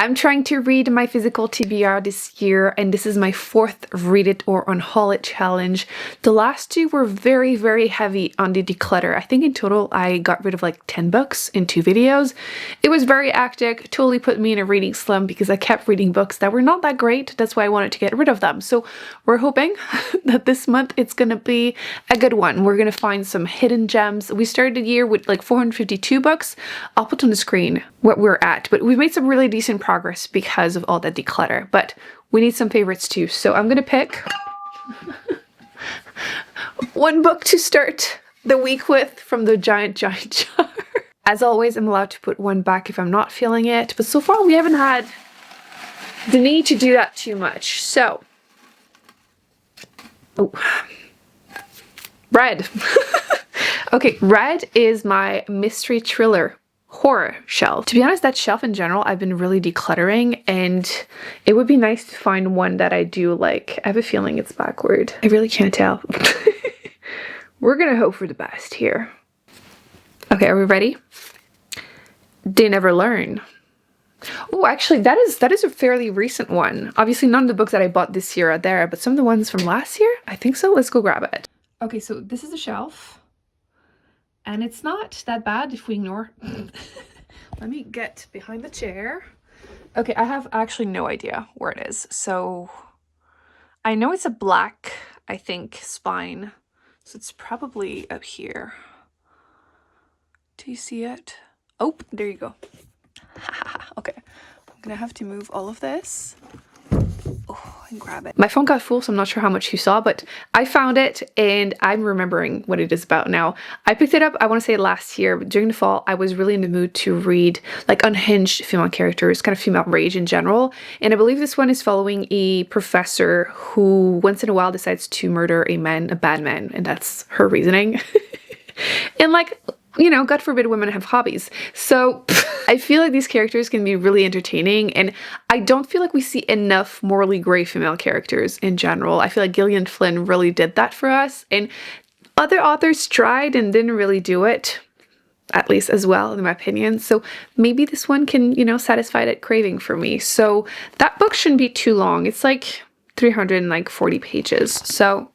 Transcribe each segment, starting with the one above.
I'm trying to read my physical TBR this year, and this is my 4th Read It or Unhaul It challenge. The last 2 were very, very heavy on the declutter. I think in total I got rid of like 10 books in 2 videos. It was very hectic, totally put me in a reading slump because I kept reading books that were not that great. That's why I wanted to get rid of them. So we're hoping that this month it's gonna be a good one. We're gonna find some hidden gems. We started the year with like 452 books. I'll put on the screen what we're at, but we've made some really decent progress because of all that declutter, but we need some favorites too. So I'm gonna pick one book to start the week with from the giant jar. As always, I'm allowed to put one back if I'm not feeling it, but so far we haven't had the need to do that too much. So, oh, red. Okay, red is my mystery thriller horror shelf. To be honest, that shelf in general, I've been really decluttering, and it would be nice to find one that I do like. I have a feeling it's backward. I really can't tell. We're gonna hope for the best here. Okay, are we ready? They Never Learn. Oh, actually, that is a fairly recent one. Obviously, none of the books that I bought this year are there, but some of the ones from last year, I think so. Let's go grab it. Okay, so this is the shelf. And it's not that bad if we ignore. Let me get behind the chair. Okay, I have actually no idea where it is. So I know it's a black, I think, spine. So it's probably up here. Do you see it? Oh, there you go. Okay, I'm gonna have to move all of this. Oh, and grab it. My phone got full, so I'm not sure how much you saw, but I found it and I'm remembering what it is about now. I picked it up, I want to say last year, but during the fall, I was really in the mood to read like unhinged female characters, kind of female rage in general. And I believe this one is following a professor who once in a while decides to murder a bad man, and that's her reasoning. And like, you know, God forbid women have hobbies. So I feel like these characters can be really entertaining, and I don't feel like we see enough morally gray female characters in general. I feel like Gillian Flynn really did that for us, and other authors tried and didn't really do it, at least as well, in my opinion. So maybe this one can, you know, satisfy that craving for me. So that book shouldn't be too long. It's like 340 pages. So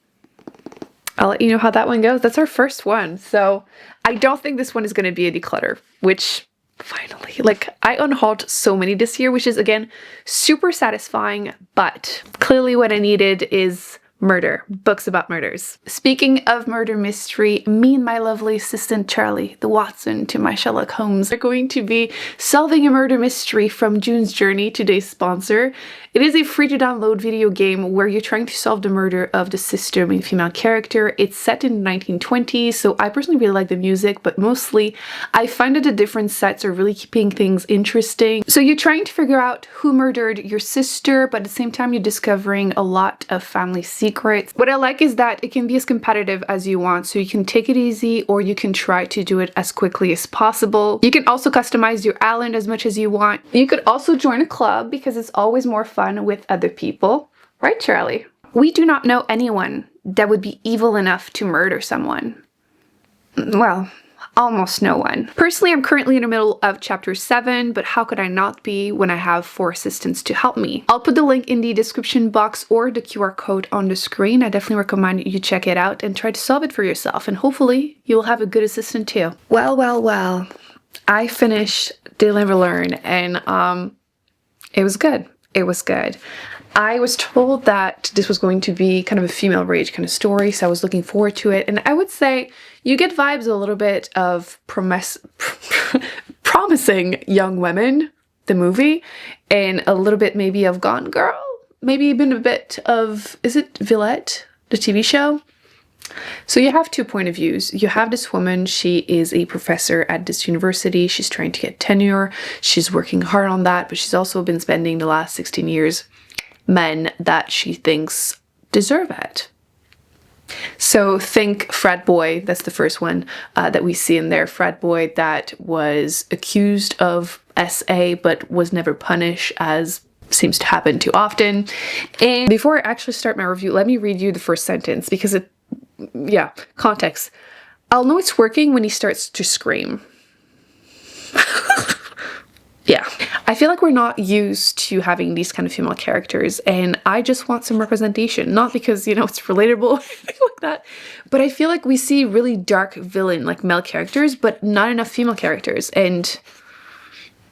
I'll let you know how that one goes. That's our first one. So I don't think this one is going to be a declutter, which finally, like, I unhauled so many this year, which is again super satisfying, but clearly what I needed is murder, books about murders. Speaking of murder mystery, me and my lovely assistant Charlie, the Watson to my Sherlock Holmes, are going to be solving a murder mystery from June's Journey, today's sponsor. It is a free to download video game where you're trying to solve the murder of the sister of a female character. It's set in the 1920s, so I personally really like the music, but mostly I find that the different sets are really keeping things interesting. So you're trying to figure out who murdered your sister, but at the same time you're discovering a lot of family secrets. What I like is that it can be as competitive as you want, so you can take it easy or you can try to do it as quickly as possible. You can also customize your island as much as you want. You could also join a club because it's always more fun with other people. Right, Charlie? We do not know anyone that would be evil enough to murder someone. Well, almost no one. Personally, I'm currently in the middle of chapter 7, but how could I not be when I have 4 assistants to help me? I'll put the link in the description box or the QR code on the screen. I definitely recommend you check it out and try to solve it for yourself, and hopefully you'll have a good assistant too. Well. I finished They Never Learn, and it was good. It was good. I was told that this was going to be kind of a female rage kind of story, so I was looking forward to it. And I would say you get vibes a little bit of Promising Young Women, the movie, and a little bit maybe of Gone Girl, maybe even a bit of, is it Villette, the TV show? So you have 2 point of views. You have this woman, she is a professor at this university, she's trying to get tenure, she's working hard on that, but she's also been spending the last 16 years men that she thinks deserve it. So think frat boy, that's the first one that we see in there, frat boy that was accused of SA but was never punished, as seems to happen too often. And before I actually start my review, let me read you the first sentence because it, yeah, context. I'll know it's working when he starts to scream. Yeah. I feel like we're not used to having these kind of female characters, and I just want some representation. Not because, you know, it's relatable or anything like that, but I feel like we see really dark villain, like male characters, but not enough female characters, and,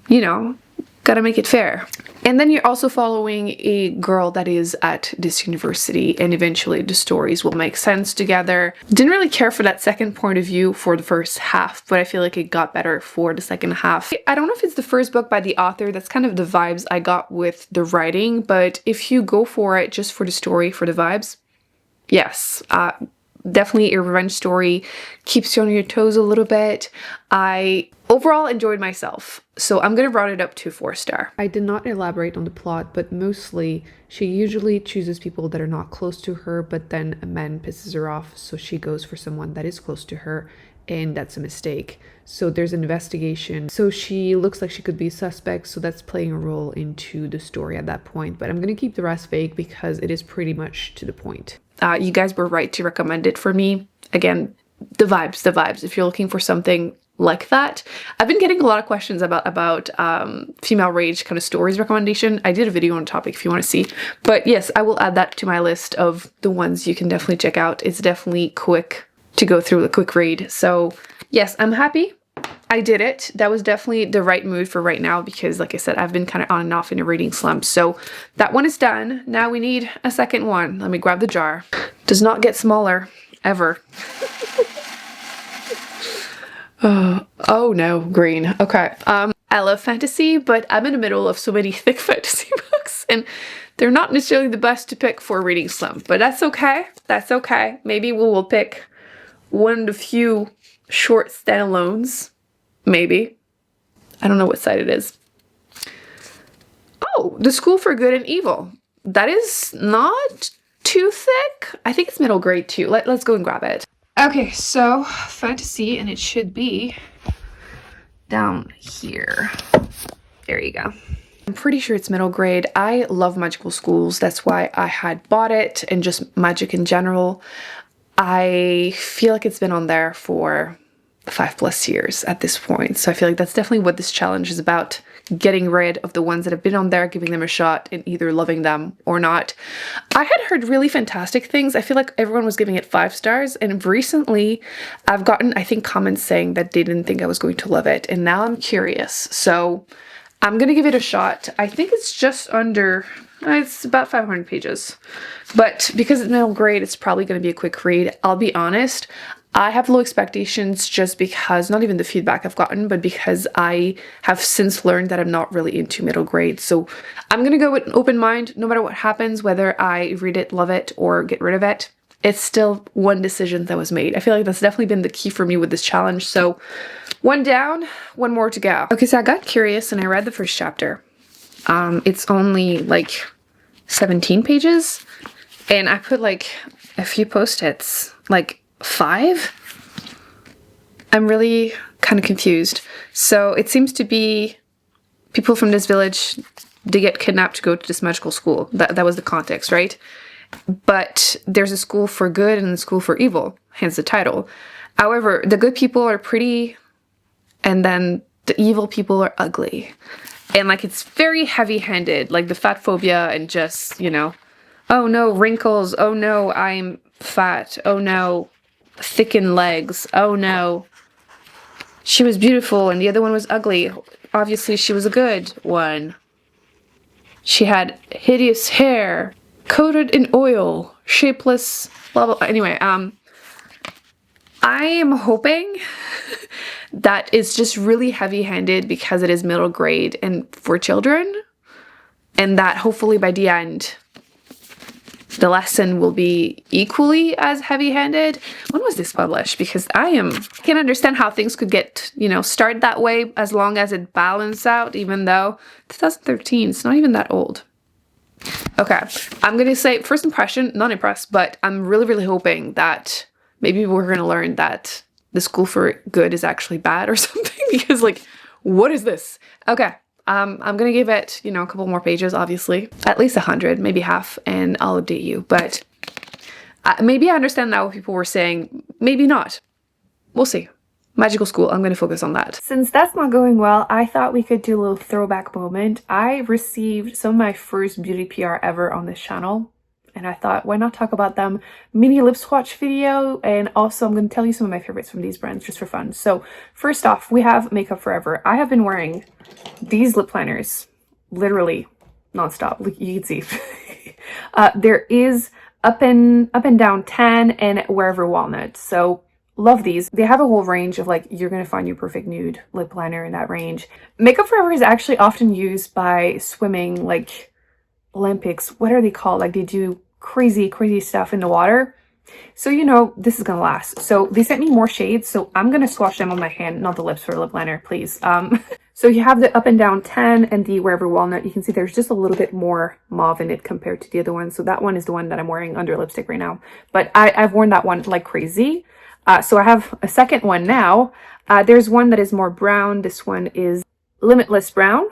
you know, gotta make it fair. And then you're also following a girl that is at this university, and eventually the stories will make sense together. Didn't really care for that second point of view for the first half, but I feel like it got better for the second half. I don't know if it's the first book by the author, that's kind of the vibes I got with the writing, but if you go for it just for the story, for the vibes, yes. Definitely a revenge story, keeps you on your toes a little bit. I overall enjoyed myself, so I'm gonna round it up to 4-star. I did not elaborate on the plot, but mostly she usually chooses people that are not close to her, but then a man pisses her off, so she goes for someone that is close to her, and that's a mistake. So there's an investigation. So she looks like she could be a suspect, so that's playing a role into the story at that point, but I'm gonna keep the rest vague because it is pretty much to the point. You guys were right to recommend it for me. Again, the vibes. If you're looking for something like that. I've been getting a lot of questions about female rage kind of stories recommendation. I did a video on the topic if you want to see. But yes, I will add that to my list of the ones you can definitely check out. It's definitely quick to go through, a quick read. So yes, I'm happy. I did it. That was definitely the right mood for right now because, like I said, I've been kind of on and off in a reading slump. So that one is done. Now we need a second one. Let me grab the jar. Does not get smaller, ever. Oh no, green. Okay. I love fantasy, but I'm in the middle of so many thick fantasy books, and they're not necessarily the best to pick for a reading slump, but that's okay. That's okay. Maybe we will pick one of the few short standalones. Maybe. I don't know what side it is. Oh, The School for Good and Evil. That is not too thick. I think it's middle grade too. Let's go and grab it. Okay, so fantasy, and it should be down here. There you go. I'm pretty sure it's middle grade. I love magical schools. That's why I had bought it, and just magic in general. I feel like it's been on there for 5+ years at this point. So I feel like that's definitely what this challenge is about. Getting rid of the ones that have been on there, giving them a shot, and either loving them or not. I had heard really fantastic things. I feel like everyone was giving it 5 stars, and recently I've gotten, I think, comments saying that they didn't think I was going to love it, and now I'm curious. So I'm gonna give it a shot. I think it's just under, it's about 500 pages. But because it's middle grade, it's probably gonna be a quick read. I'll be honest, I have low expectations just because, not even the feedback I've gotten, but because I have since learned that I'm not really into middle grade. So I'm gonna go with an open mind, no matter what happens, whether I read it, love it, or get rid of it. It's still one decision that was made. I feel like that's definitely been the key for me with this challenge. So one down, one more to go. Okay, so I got curious and I read the first chapter. It's only like 17 pages, and I put like a few post-its, like 5? I'm really kind of confused. So it seems to be people from this village, they get kidnapped to go to this magical school. That was the context, right? But there's a school for good and a school for evil, hence the title. However, the good people are pretty, and then the evil people are ugly. And like, it's very heavy-handed, like the fat phobia, and just, you know, oh no, wrinkles, oh no, I'm fat, oh no, thickened legs, oh no, she was beautiful and the other one was ugly. Obviously she was a good one. She had hideous hair, coated in oil, shapeless, blah blah. Anyway, I am hoping that it's just really heavy-handed because it is middle grade and for children, and that hopefully by the end the lesson will be equally as heavy-handed. When was this published? Because I can't understand how things could get, you know, start that way as long as it balanced out, even though 2013, it's not even that old. Okay, I'm gonna say first impression, not impressed, but I'm really, really hoping that maybe we're gonna learn that the school for good is actually bad or something, because like, what is this? Okay. I'm gonna give it, you know, a couple more pages, obviously. At least 100, maybe half, and I'll update you. But maybe I understand now what people were saying. Maybe not. We'll see. Magical School. I'm going to focus on that. Since that's not going well, I thought we could do a little throwback moment. I received some of my first beauty PR ever on this channel, and I thought, why not talk about them? Mini lip swatch video, and also I'm going to tell you some of my favorites from these brands just for fun. So first off, we have Makeup Forever. I have been wearing these lip planners literally nonstop. Like you can see. There is Up and Down Tan and Wherever Walnut. So love these. They have a whole range of like, you're going to find your perfect nude lip liner in that range. Makeup Forever is actually often used by swimming, like Olympics. What are they called? Like they do crazy stuff in the water. So you know this is gonna last. So they sent me more shades, so I'm gonna swatch them on my hand, not the lips for lip liner, please. So you have the Up and Down Tan and the Wherever Walnut. You can see there's just a little bit more mauve in it compared to the other one. So that one is the one that I'm wearing under lipstick right now. But I've worn that one like crazy. So I have a second one now. There's one that is more brown. This one is Limitless Brown.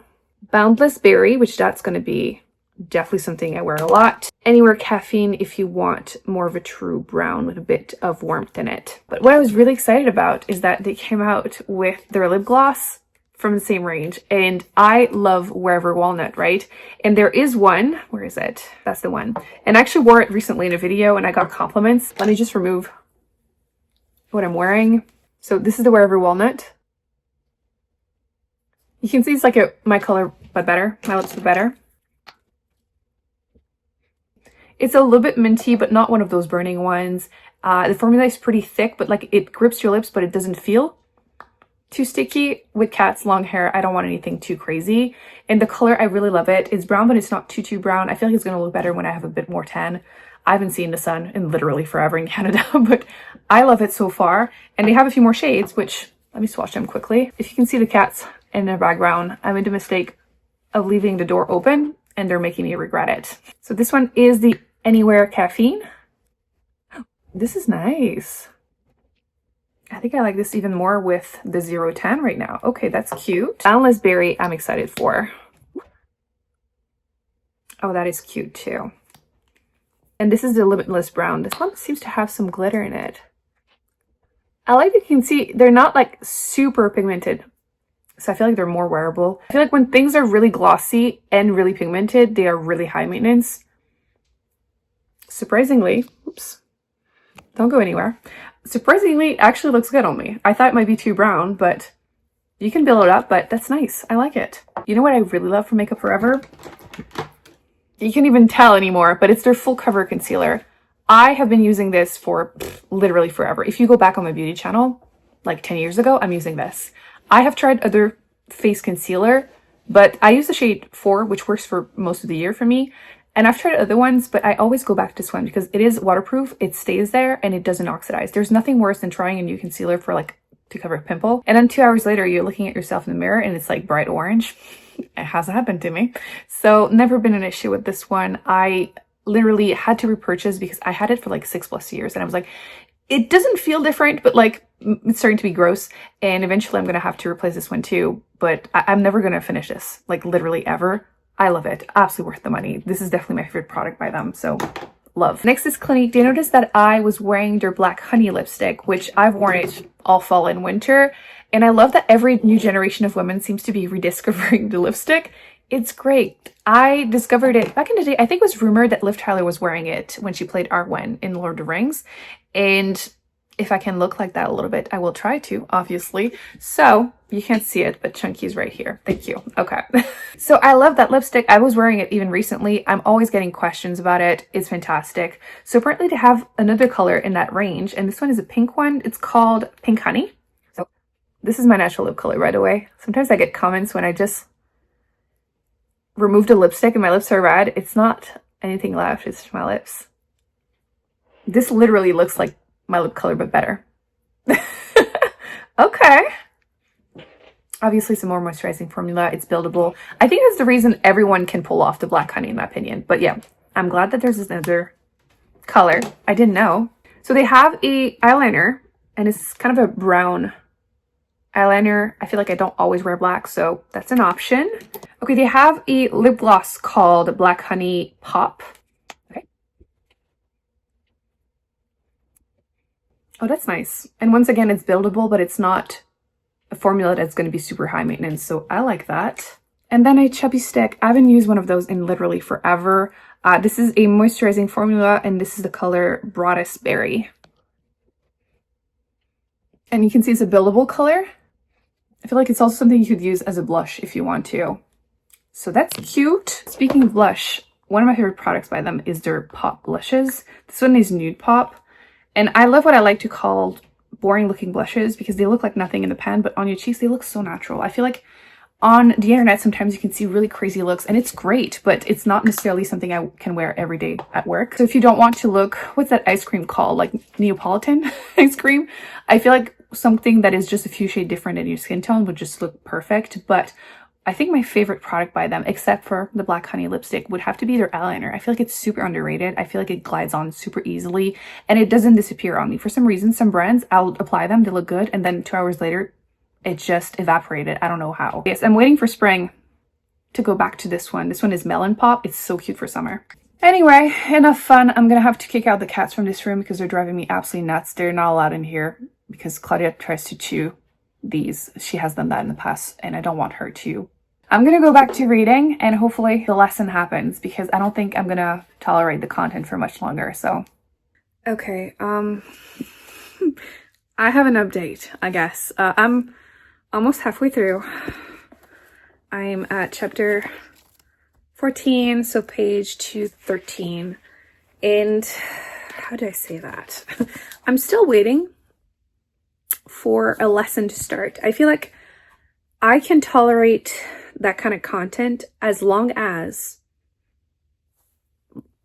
Boundless Berry, which that's going to be definitely something I wear a lot. Anywhere Caffeine if you want more of a true brown with a bit of warmth in it. But what I was really excited about is that they came out with their lip gloss from the same range. And I love Wherever Walnut, right? And there is one, where is it? That's the one. And I actually wore it recently in a video and I got compliments. Let me just remove what I'm wearing. So this is the Wherever Walnut. You can see it's like my color, but better. My lips, but better. It's a little bit minty, but not one of those burning ones. The formula is pretty thick, but like it grips your lips, but it doesn't feel too sticky. With Kat's long hair, I don't want anything too crazy. And the color, I really love it. It's brown, but it's not too brown. I feel like it's going to look better when I have a bit more tan. I haven't seen the sun in literally forever in Canada, but I love it so far. And they have a few more shades, which, let me swatch them quickly. If you can see the cats in the background, I made the mistake of leaving the door open and they're making me regret it. So this one is the Anywhere Caffeine. This is nice. I think I like this even more with the 010 right now. Okay, that's cute. Boundless Berry, I'm excited for. Oh, that is cute too. And this is the Limitless Brown. This one seems to have some glitter in it. I like that you can see they're not like super pigmented. So I feel like they're more wearable. I feel like when things are really glossy and really pigmented, they are really high maintenance. Surprisingly, oops, don't go anywhere. Surprisingly, it actually looks good on me. I thought it might be too brown, but you can build it up, but that's nice. I like it. You know what I really love from Makeup Forever? You can't even tell anymore, but it's their full cover concealer. I have been using this for literally forever. If you go back on my beauty channel, like 10 years ago, I'm using this. I have tried other face concealer, but I use the shade 4, which works for most of the year for me. And I've tried other ones, but I always go back to this one because it is waterproof, it stays there, and it doesn't oxidize. There's nothing worse than trying a new concealer for like to cover a pimple. And then 2 hours later, you're looking at yourself in the mirror and it's like bright orange. It hasn't happened to me. So never been an issue with this one. I literally had to repurchase because I had it for like 6+ years. And I was like, it doesn't feel different, but like it's starting to be gross. And eventually I'm going to have to replace this one too. But I'm never going to finish this, like literally ever. I love it. Absolutely worth the money. This is definitely my favorite product by them. So love. Next is Clinique. They noticed that I was wearing their Black Honey lipstick, which I've worn it all fall and winter. And I love that every new generation of women seems to be rediscovering the lipstick. It's great. I discovered it back in the day. I think it was rumored that Liv Tyler was wearing it when she played Arwen in Lord of the Rings. And if I can look like that a little bit, I will try to, obviously. So you can't see it, but Chunky's right here. Thank you. Okay. So I love that lipstick. I was wearing it even recently. I'm always getting questions about it. It's fantastic. So apparently they have another color in that range, and this one is a pink one. It's called Pink Honey. So this is my natural lip color right away. Sometimes I get comments when I just removed a lipstick and my lips are red. It's not anything left. It's just my lips. This literally looks like my lip color, but better. Okay. Obviously some more moisturizing formula. It's buildable. I think that's the reason everyone can pull off the Black Honey in my opinion. But yeah, I'm glad that there's another color. I didn't know. So they have a eyeliner and it's kind of a brown eyeliner. I feel like I don't always wear black, so that's an option. Okay, they have a lip gloss called Black Honey Pop. Okay. Oh, that's nice. And once again, it's buildable, but it's not a formula that's going to be super high maintenance. So I like that. And then a chubby stick. I haven't used one of those in literally forever. This is a moisturizing formula, and this is the color Broadus Berry. And you can see it's a buildable color. I feel like it's also something you could use as a blush if you want to. So that's cute. Speaking of blush, one of my favorite products by them is their pop blushes. This one is Nude Pop. And I love what I like to call boring looking blushes because they look like nothing in the pan, but on your cheeks, they look so natural. I feel like on the internet, sometimes you can see really crazy looks and it's great, but it's not necessarily something I can wear every day at work. So if you don't want to look, what's that ice cream called? Like Neapolitan ice cream? I feel like something that is just a few shades different in your skin tone would just look perfect. But I think my favorite product by them, except for the Black Honey lipstick, would have to be their eyeliner. I feel like it's super underrated. I feel like it glides on super easily and it doesn't disappear on me. For some reason, some brands, I'll apply them, they look good, and then 2 hours later, it just evaporated. I don't know how. Yes, I'm waiting for spring to go back to this one. This one is Melon Pop. It's so cute for summer. Anyway, enough fun. I'm gonna have to kick out the cats from this room because they're driving me absolutely nuts. They're not allowed in here because Claudia tries to chew these. She has done that in the past and I don't want her to. I'm gonna go back to reading and hopefully the lesson happens because I don't think I'm gonna tolerate the content for much longer, so. Okay, I have an update, I guess. I'm almost halfway through. I'm at chapter 14, so page 213. And how do I say that? I'm still waiting for a lesson to start. I feel like I can tolerate that kind of content as long as,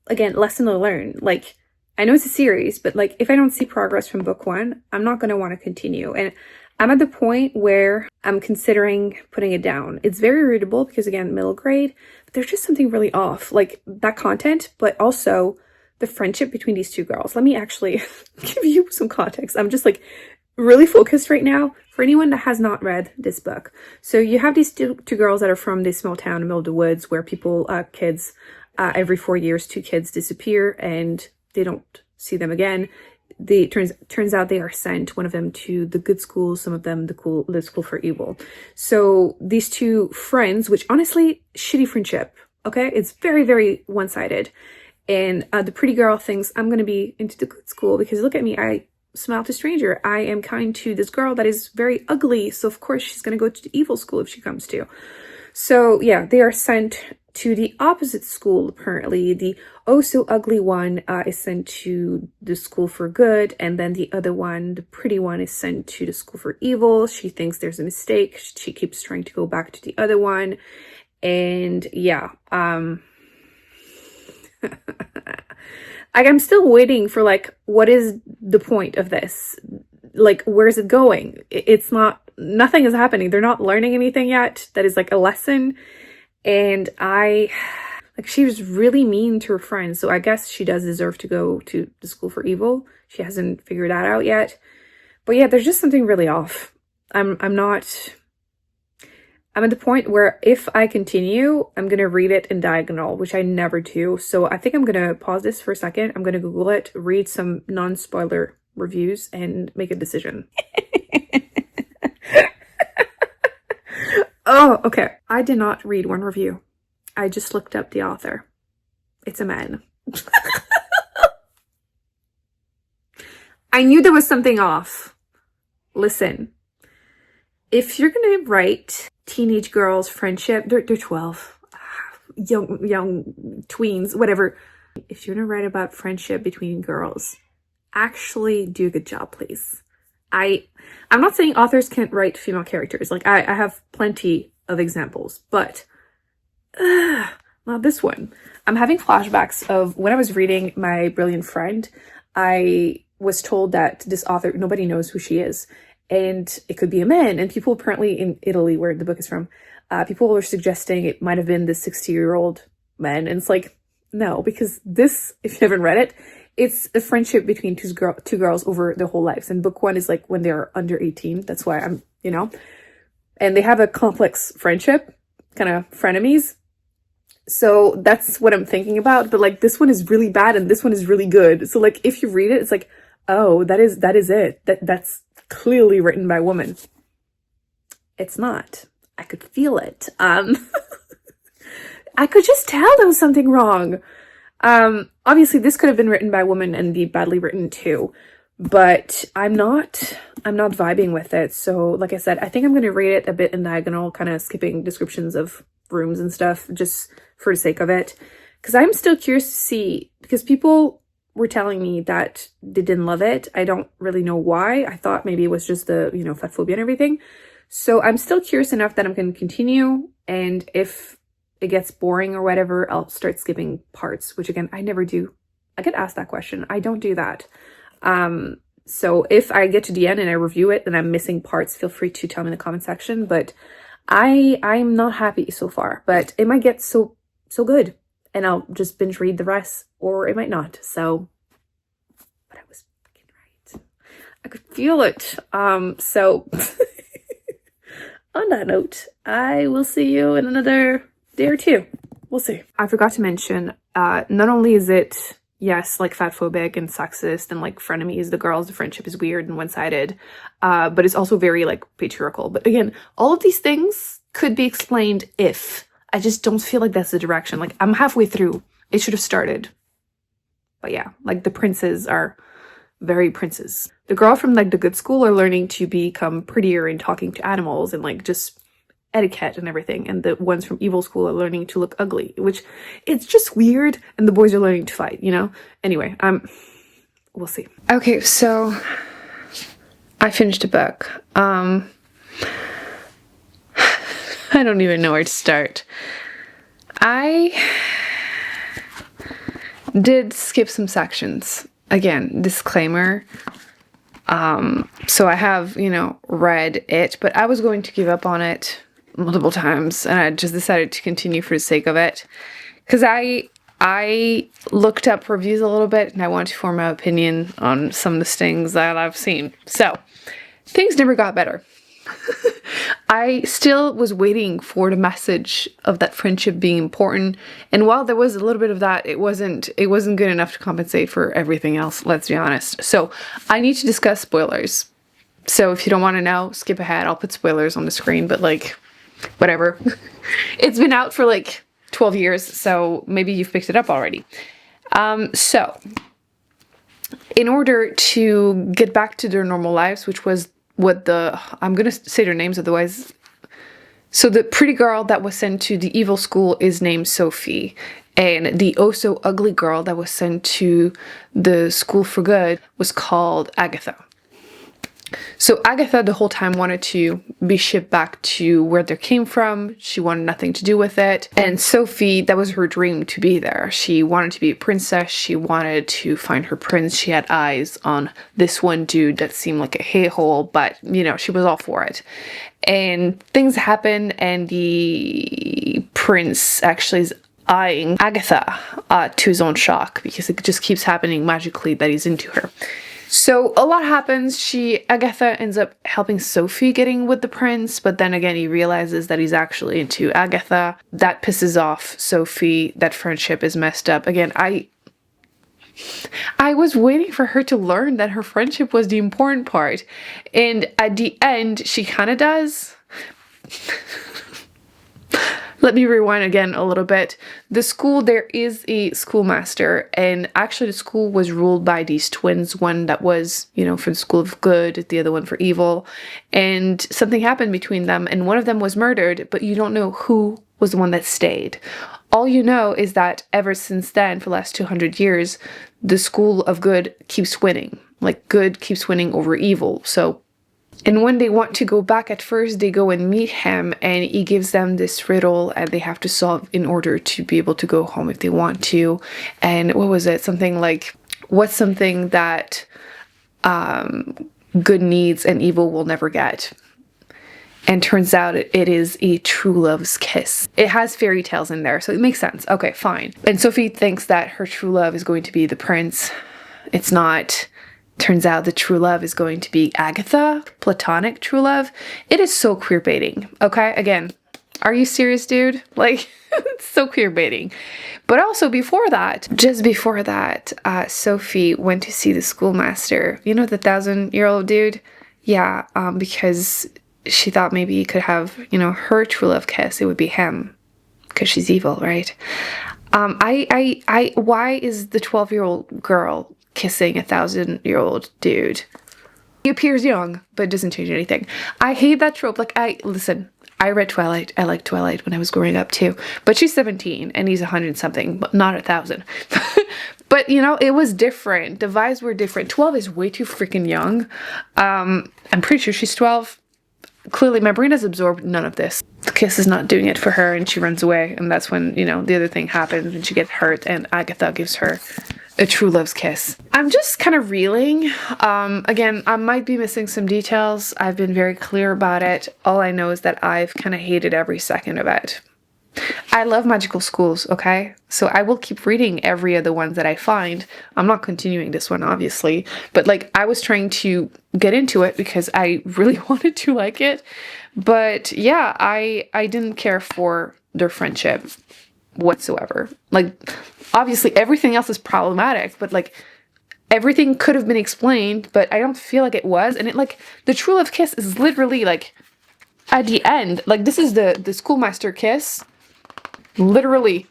again, lesson to learn. Like, I know it's a series, but like if I don't see progress from book one, I'm not going to want to continue. And I'm at the point where I'm considering putting it down. It's very readable because, again, middle grade, but there's just something really off, like that content, but also the friendship between these two girls. Let me actually give you some context. I'm just like really focused right now for anyone that has not read this book. So you have these two girls that are from this small town in the middle of the woods where people, kids, every 4 years, 2 kids disappear and they don't see them again. Turns out they are sent, one of them to the good school, some of them the school for evil. So these two friends, which honestly, shitty friendship, okay? It's very, very one-sided. And the pretty girl thinks, I'm going to be into the good school because look at me, I smile to stranger. I am kind to this girl that is very ugly. So of course she's going to go to the evil school if she comes to. So yeah, they are sent to the opposite school, apparently. The oh so ugly one is sent to the school for good, and then the other one, the pretty one, is sent to the school for evil. She thinks there's a mistake. She keeps trying to go back to the other one. And yeah, like, I'm still waiting for, like, what is the point of this? Like, where is it going? It's not, nothing is happening. They're not learning anything yet. That is like a lesson. And like, she was really mean to her friends. So I guess she does deserve to go to the school for evil. She hasn't figured that out yet. But yeah, there's just something really off. I'm at the point where if I continue, I'm going to read it in diagonal, which I never do. So I think I'm going to pause this for a second. I'm going to Google it, read some non-spoiler reviews, and make a decision. Oh, okay. I did not read one review. I just looked up the author. It's a man. I knew there was something off. Listen, if you're going to write teenage girls' friendship, they're 12, young tweens, whatever. If you're going to write about friendship between girls, actually do a good job, please. I'm not saying authors can't write female characters. Like, I have plenty of examples, but not this one. I'm having flashbacks of when I was reading My Brilliant Friend. I was told that this author, nobody knows who she is, and it could be a man. And people apparently in Italy, where the book is from, people were suggesting it might have been the 60-year-old man. And it's like, no, because this, if you haven't read it, it's a friendship between two girls over their whole lives. And book one is like when they're under 18. That's why I'm, and they have a complex friendship, kind of frenemies. So that's what I'm thinking about. But like, this one is really bad and this one is really good. So like, if you read it, it's like, oh, that is it. That's clearly written by a woman. It's not. I could feel it. I could just tell there was something wrong. Obviously this could have been written by a woman and be badly written too, but I'm not vibing with it. So like I said, I think I'm going to rate it a bit in diagonal, kind of skipping descriptions of rooms and stuff just for the sake of it. Because I'm still curious to see, because people were telling me that they didn't love it. I don't really know why. I thought maybe it was just the, you know, fat phobia and everything. So I'm still curious enough that I'm going to continue. And if it gets boring or whatever, I'll start skipping parts, which again, I never do. I get asked that question. I don't do that. So if I get to the end and I review it and I'm missing parts, feel free to tell me in the comment section. But I'm not happy so far, but it might get so good and I'll just binge read the rest, or it might not. So, but I was freaking right. I could feel it. So on that note, I will see you in another day or two. We'll see. I forgot to mention, not only is it, yes, like fat phobic and sexist and like frenemies, the girls, the friendship is weird and one-sided, but it's also very like patriarchal. But again, all of these things could be explained if I just don't feel like that's the direction. Like I'm halfway through. It should have started. But yeah, like the princes are very princes. The girl from like the good school are learning to become prettier and talking to animals and like just etiquette and everything, and the ones from evil school are learning to look ugly, which it's just weird, and the boys are learning to fight, you know? Anyway, we'll see. Okay, so I finished a book. I don't even know where to start. I did skip some sections. Again, disclaimer. So I have, you know, read it, but I was going to give up on it multiple times, and I just decided to continue for the sake of it, because I looked up reviews a little bit and I wanted to form my opinion on some of the things that I've seen. So things never got better. I still was waiting for the message of that friendship being important, and while there was a little bit of that, it wasn't good enough to compensate for everything else, let's be honest. So I need to discuss spoilers. So if you don't want to know, skip ahead. I'll put spoilers on the screen, but like whatever. It's been out for like 12 years, so maybe you've picked it up already. So in order to get back to their normal lives, which was what I'm gonna say their names otherwise. So the pretty girl that was sent to the evil school is named Sophie, and the oh so ugly girl that was sent to the school for good was called Agatha. So Agatha the whole time wanted to be shipped back to where they came from. She wanted nothing to do with it. And Sophie, that was her dream, to be there. She wanted to be a princess. She wanted to find her prince. She had eyes on this one dude that seemed like a hay-hole, but, you know, she was all for it. And things happen, and the prince actually is eyeing Agatha to his own shock, because it just keeps happening magically that he's into her. So a lot happens. Agatha ends up helping Sophie getting with the prince, but then again he realizes that he's actually into Agatha. That pisses off Sophie. That friendship is messed up. Again, I was waiting for her to learn that her friendship was the important part, and at the end she kind of does. Let me rewind again a little bit. The school, there is a schoolmaster, and actually the school was ruled by these twins, one that was, you know, for the school of good, the other one for evil, and something happened between them, and one of them was murdered, but you don't know who was the one that stayed. All you know is that ever since then, for the last 200 years, the school of good keeps winning. Like, good keeps winning over evil. So, and when they want to go back, at first they go and meet him, and he gives them this riddle and they have to solve in order to be able to go home if they want to. And what was it? Something like, what's something that good needs and evil will never get? And turns out it is a true love's kiss. It has fairy tales in there, so it makes sense. Okay, fine. And Sophie thinks that her true love is going to be the prince. It's not. Turns out the true love is going to be Agatha, platonic true love. It is so queer baiting, okay? Again, Are you serious, dude? Like, it's so queer baiting. But also before that, just before that, Sophie went to see the schoolmaster. You know, the 1,000-year-old dude? Yeah, because she thought maybe he could have, you know, her true love kiss. It would be him. Because she's evil, right? Why is the 12-year-old girl kissing a 1,000-year-old dude? He appears young, but it doesn't change anything. I hate that trope. Like, listen, I read Twilight. I liked Twilight when I was growing up too. But she's 17 and he's 100-something, but not 1,000. But, you know, it was different. The vibes were different. 12 is way too freaking young. I'm pretty sure she's 12. Clearly, my brain has absorbed none of this. The kiss is not doing it for her, and she runs away. And that's when, you know, the other thing happens, and she gets hurt, and Agatha gives her a true love's kiss. I'm just kind of reeling. Again, I might be missing some details. I've been very clear about it. All I know is that I've kind of hated every second of it. I love magical schools, okay? So I will keep reading every other one that I find. I'm not continuing this one, obviously. But, like, I was trying to get into it because I really wanted to like it. But, yeah, I didn't care for their friendship whatsoever. Like, obviously, everything else is problematic. But, like, everything could have been explained. But I don't feel like it was. And, like, the true love kiss is literally, like, at the end. Like, this is the schoolmaster kiss. Literally,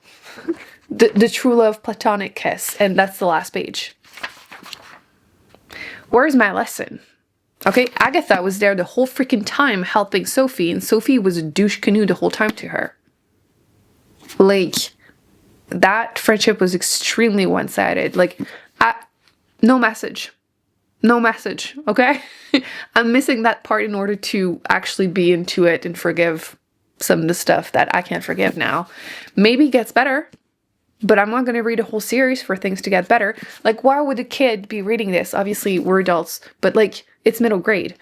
the true love platonic kiss, and that's the last page. Where's my lesson? Okay, Agatha was there the whole freaking time helping Sophie, and Sophie was a douche canoe the whole time to her. Like, that friendship was extremely one-sided. Like, no message. No message, okay? I'm missing that part in order to actually be into it and forgive some of the stuff that I can't forgive now. Maybe it gets better, but I'm not going to read a whole series for things to get better. Like, why would a kid be reading this? Obviously, we're adults, but, like, it's middle grade.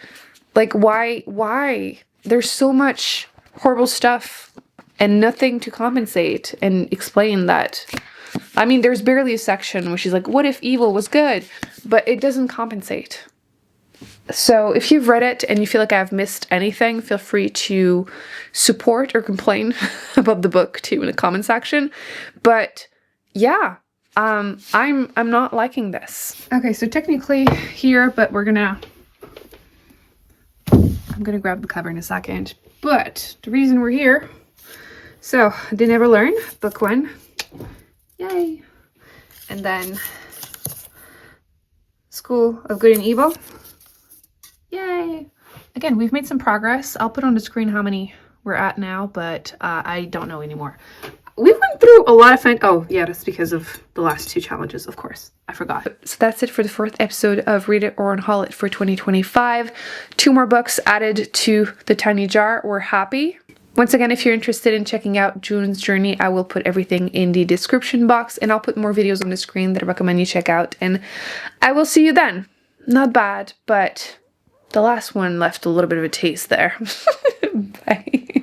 Like, why? There's so much horrible stuff and nothing to compensate and explain that. I mean, there's barely a section where she's like, what if evil was good? But it doesn't compensate. So if you've read it and you feel like I've missed anything, feel free to support or complain about the book too in the comment section. But yeah, I'm not liking this. Okay, so technically here, but I'm gonna grab the cover in a second. But the reason we're here, so They Never Learn, book 1. Yay. And then School of Good and Evil. Yay! Again, we've made some progress. I'll put on the screen how many we're at now, but I don't know anymore. We went through a lot of oh, yeah, that's because of the last 2 challenges, of course. I forgot. So that's it for the 4th episode of Read It or Unhaul It for 2025. 2 more books added to the tiny jar. We're happy. Once again, if you're interested in checking out June's journey, I will put everything in the description box, and I'll put more videos on the screen that I recommend you check out, and I will see you then. Not bad, but the last one left a little bit of a taste there. Bye.